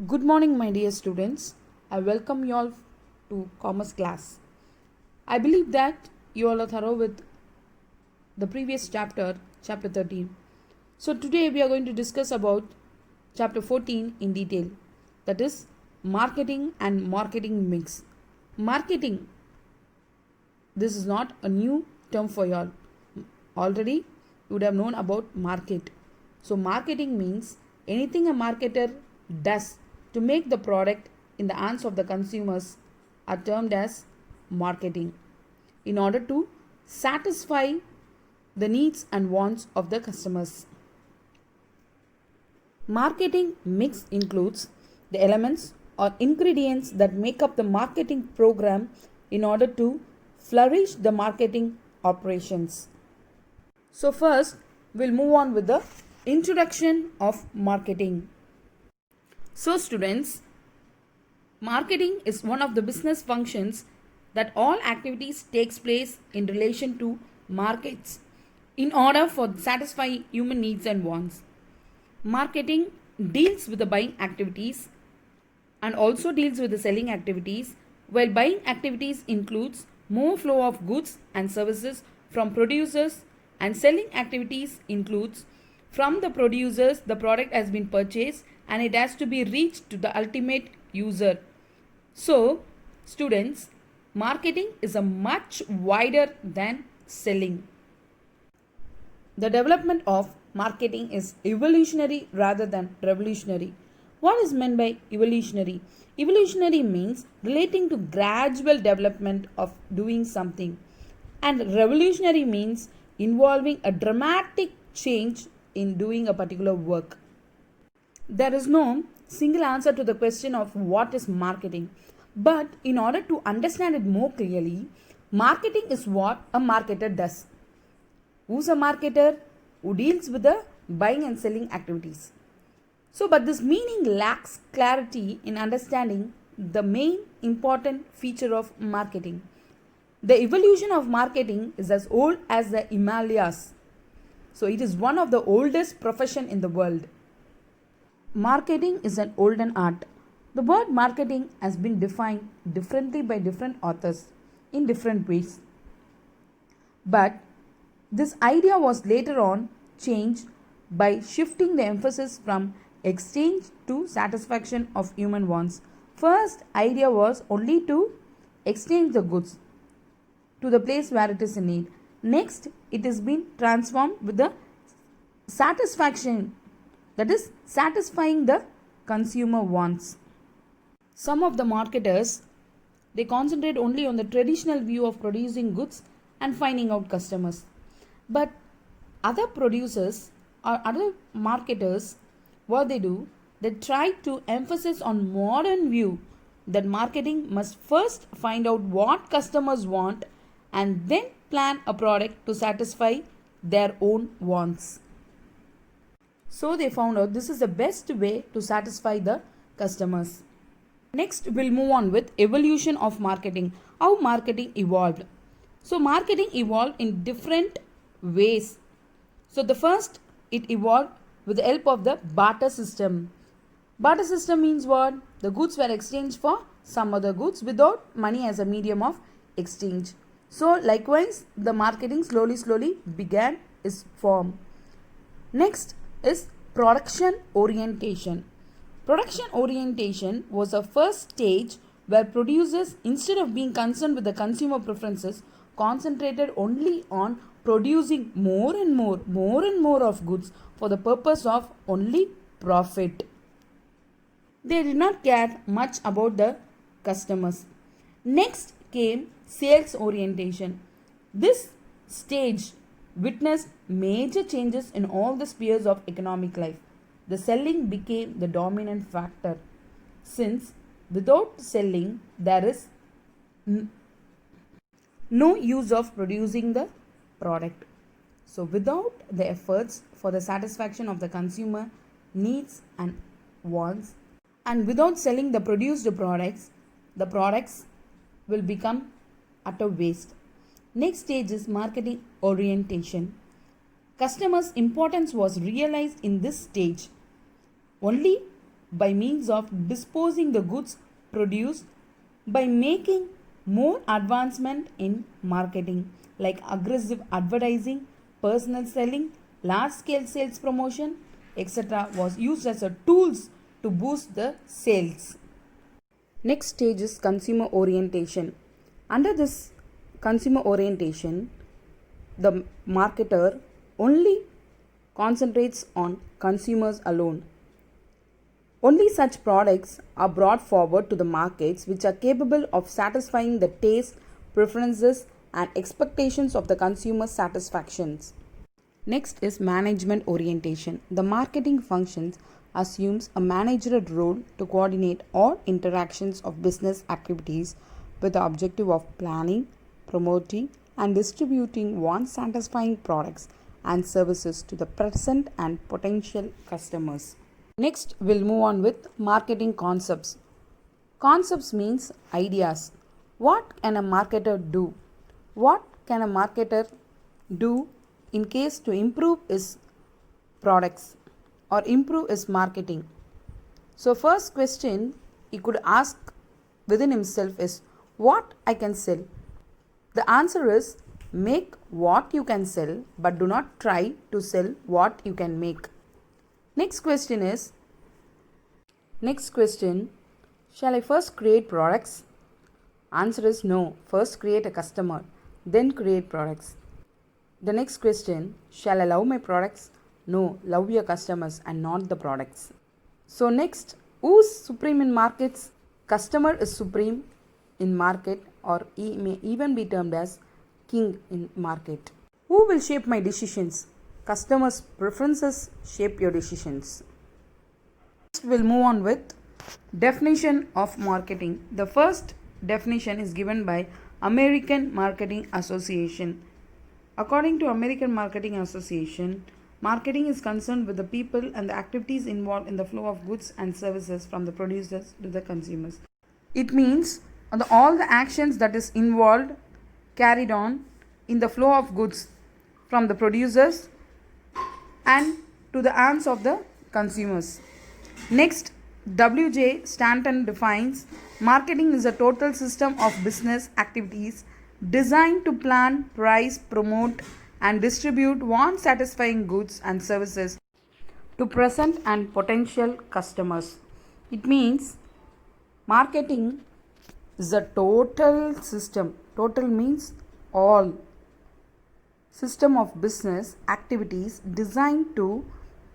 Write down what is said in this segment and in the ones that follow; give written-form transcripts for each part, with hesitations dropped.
Good morning, my dear students. I welcome you all to Commerce class. I believe that you all are thorough with the previous chapter, chapter 13. So today we are going to discuss about chapter 14 in detail. That is marketing and marketing mix. Marketing, this is not a new term for you all. Already you would have known about market. So marketing means anything a marketer does to make the product in the hands of the consumers are termed as marketing in order to satisfy the needs and wants of the customers. Marketing mix includes the elements or ingredients that make up the marketing program in order to flourish the marketing operations. So first we'll move on with the introduction of marketing. So students, marketing is one of the business functions that all activities takes place in relation to markets in order for satisfy human needs and wants. Marketing deals with the buying activities and also deals with the selling activities, while buying activities includes more flow of goods and services from producers, and selling activities includes from the producers the product has been purchased and it has to be reached to the ultimate user. So, students, marketing is a much wider than selling. The development of marketing is evolutionary rather than revolutionary. What is meant by evolutionary? Evolutionary means relating to gradual development of doing something, and revolutionary means involving a dramatic change in doing a particular work. There is no single answer to the question of what is marketing, but in order to understand it more clearly, marketing is what a marketer does. Who's a marketer? Who deals with the buying and selling activities. So, but this meaning lacks clarity in understanding the main important feature of marketing. The evolution of marketing is as old as the Himalayas. So, it is one of the oldest profession in the world. Marketing is an olden art. The word marketing has been defined differently by different authors in different ways. But this idea was later on changed by shifting the emphasis from exchange to satisfaction of human wants. First idea was only to exchange the goods to the place where it is in need. Next, it has been transformed with the satisfaction, that is satisfying the consumer wants. Some of the marketers, they concentrate only on the traditional view of producing goods and finding out customers. But other producers or other marketers, what they do, they try to emphasize on modern view that marketing must first find out what customers want and then plan a product to satisfy their own wants. So they found out this is the best way to satisfy the customers. Next, we'll move on with evolution of marketing. How marketing evolved. So marketing evolved in different ways. So the first, it evolved with the help of the barter system. Barter system means what? The goods were exchanged for some other goods without money as a medium of exchange. So likewise, the marketing slowly began its form. Next is production orientation. Production orientation was the first stage where producers, instead of being concerned with the consumer preferences, concentrated only on producing more and more of goods for the purpose of only profit. They did not care much about the customers. Next came sales orientation. This stage witnessed major changes in all the spheres of economic life. The selling became the dominant factor, since without selling there is no use of producing the product. So without the efforts for the satisfaction of the consumer needs and wants, and without selling the produced products, the products will become utter waste. Next stage is marketing orientation. Customers' importance was realized in this stage. Only by means of disposing the goods produced, by making more advancement in marketing like aggressive advertising, personal selling, large scale sales promotion, etc. was used as a tools to boost the sales. Next stage is consumer orientation. Under this consumer orientation, the marketer only concentrates on consumers alone. Only such products are brought forward to the markets which are capable of satisfying the taste, preferences, and expectations of the consumer satisfactions. Next is management orientation. The marketing functions assumes a managerial role to coordinate all interactions of business activities with the objective of planning, promoting, and distributing one satisfying products and services to the present and potential customers. Next, we'll move on with marketing concepts. Concepts means ideas. What can a marketer do? What can a marketer do in case to improve his products or improve his marketing? So, first question he could ask within himself is, what I can sell? The answer is, make what you can sell, but do not try to sell what you can make. Next question, shall I first create products? Answer is no. First create a customer, then create products. The next question, shall I love my products? No, love your customers and not the products. So next, who's supreme in markets? Customer is supreme in market, or he may even be termed as king in market. Who will shape my decisions? Customers' preferences shape your decisions. Next, we'll move on with definition of marketing. The first definition is given by American Marketing Association. According to American Marketing Association, marketing is concerned with the people and the activities involved in the flow of goods and services from the producers to the consumers. It means all the actions that is involved, carried on in the flow of goods from the producers and to the hands of the consumers. Next, W.J. Stanton defines marketing is a total system of business activities designed to plan, price, promote, and distribute one satisfying goods and services to present and potential customers. It means marketing is a total system. Total means all system of business activities designed to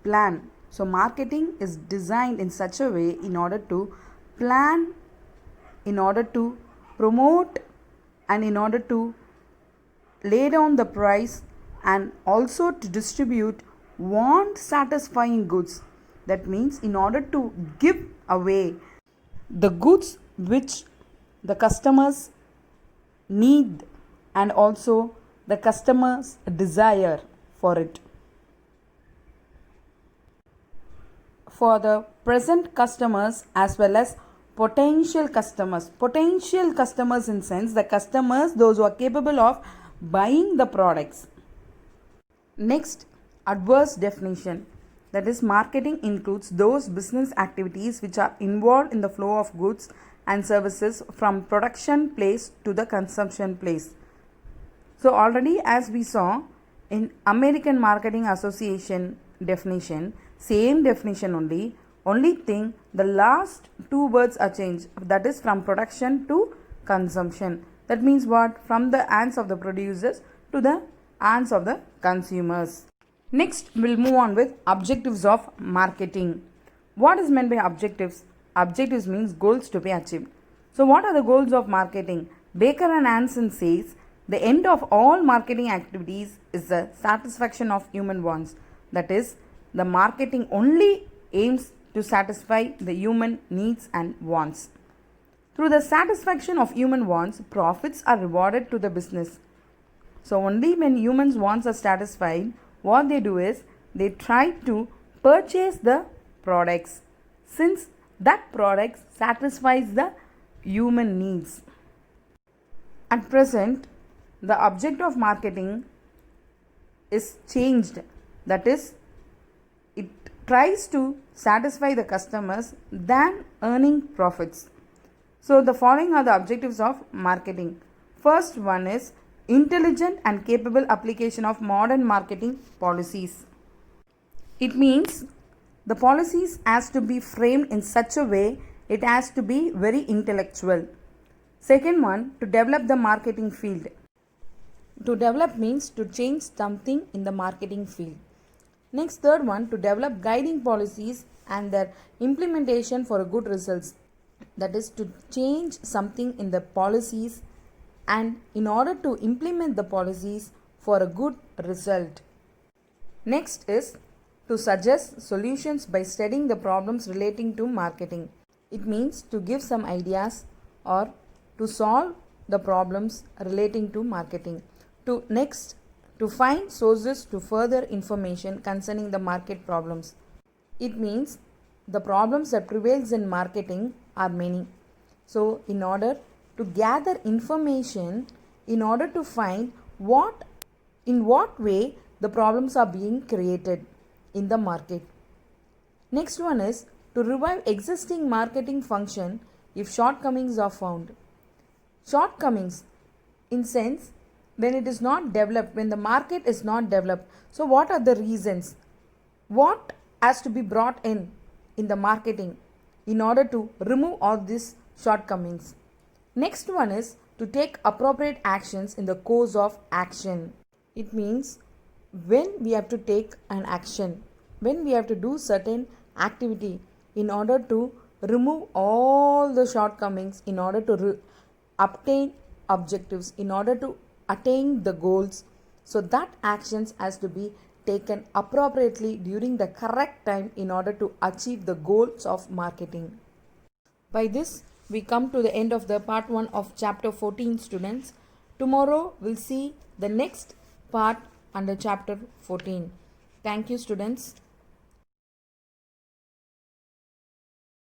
plan. So marketing is designed in such a way in order to plan, in order to promote, and in order to lay down the price, and also to distribute want satisfying goods. That means in order to give away the goods which the customers need and also the customers desire for it. For the present customers as well as potential customers. Potential customers in sense the customers, those who are capable of buying the products. Next, adverse definition. That is, marketing includes those business activities which are involved in the flow of goods and services from production place to the consumption place. So already as we saw in American Marketing Association definition, same definition only thing the last two words are changed, that is from production to consumption. That means what? From the hands of the producers to the hands of the consumers. Next, we'll move on with objectives of marketing. What is meant by objectives? Objectives means goals to be achieved. So what are the goals of marketing? Baker and Anson says the end of all marketing activities is the satisfaction of human wants. That is, the marketing only aims to satisfy the human needs and wants. Through the satisfaction of human wants, profits are rewarded to the business. So only when humans' wants are satisfied, what they do is they try to purchase the products, since that product satisfies the human needs. At present, the object of marketing is changed. That is, it tries to satisfy the customers than earning profits. So, the following are the objectives of marketing. First one is intelligent and capable application of modern marketing policies. It means the policies has to be framed in such a way it has to be very intellectual. Second one, to develop the marketing field. To develop means to change something in the marketing field. Next, third one, to develop guiding policies and their implementation for good results. That is to change something in the policies and in order to implement the policies for a good result. Next is to suggest solutions by studying the problems relating to marketing. It means to give some ideas or to solve the problems relating to marketing. To find sources to further information concerning the market problems. It means the problems that prevails in marketing are many. So in order to gather information, in order to find in what way the problems are being created in the market. Next one is to revive existing marketing function if shortcomings are found. Shortcomings in sense when it is not developed, when the market is not developed. So what are the reasons? What has to be brought in the marketing in order to remove all these shortcomings? Next one is to take appropriate actions in the course of action. It means when we have to take an action, when we have to do certain activity in order to remove all the shortcomings, in order to obtain objectives, in order to attain the goals. So that actions has to be taken appropriately during the correct time in order to achieve the goals of marketing. By this, we come to the end of the part 1 of chapter 14, students. Tomorrow we'll see the next part under chapter 14. Thank you, students.